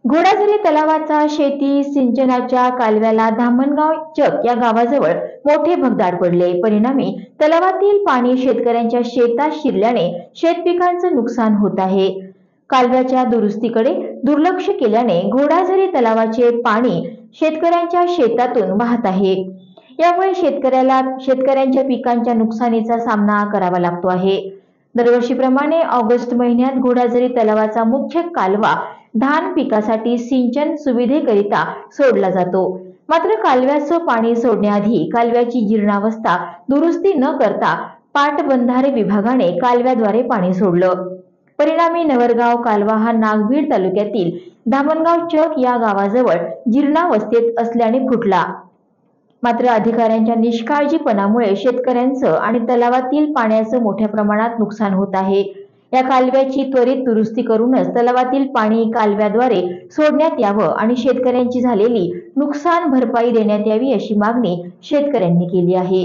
घोडाझरी तलावाचा शेती सिंचनाच्या कालव्याला धामणगाव चक या गावाजवळ मोठे भगदाड पडले। परिणामी तलावातील पाणी शेतकऱ्यांच्या शेतात शिरल्याने शेतपिकांचं नुकसान होत आहे। कालव्याच्या दुरुस्तीकडे दुर्लक्ष केल्याने घोडाझरी तलावाचे पाणी शेतकऱ्यांच्या शेतातून वाहत आहे। यामुळे शेतकऱ्यांच्या पिकांच्या नुकसानीचा सामना करावा लागतो आहे। दरवर्षीप्रमाणे ऑगस्ट महिन्यात घोडाझरी तलावाचा मुख्य कालवा धान पिकासाठी सिंचन सुविधेकरिता सोडला जातो। मात्र कालव्याचं पाणी सोडण्याआधी कालव्याची जीर्णावस्था दुरुस्ती न करता पाटबंधारे विभागाने कालव्याद्वारे पाणी सोडलं। परिणामी नवरगाव कालवा हा नागभीड तालुक्यातील धामणगाव चक या गावाजवळ जीर्णावस्थेत असल्याने फुटला। मात्र अधिकाऱ्यांच्या निष्काळजीपणामुळे शेतकऱ्यांचं आणि तलावातील पाण्याचं मोठ्या प्रमाणात नुकसान होत आहे। या कालव्याची त्वरित दुरुस्ती करूनच तलावातील पाणी कालव्याद्वारे सोडण्यात यावं आणि शेतकऱ्यांची झालेली नुकसान भरपाई देण्यात यावी अशी मागणी शेतकऱ्यांनी केली आहे।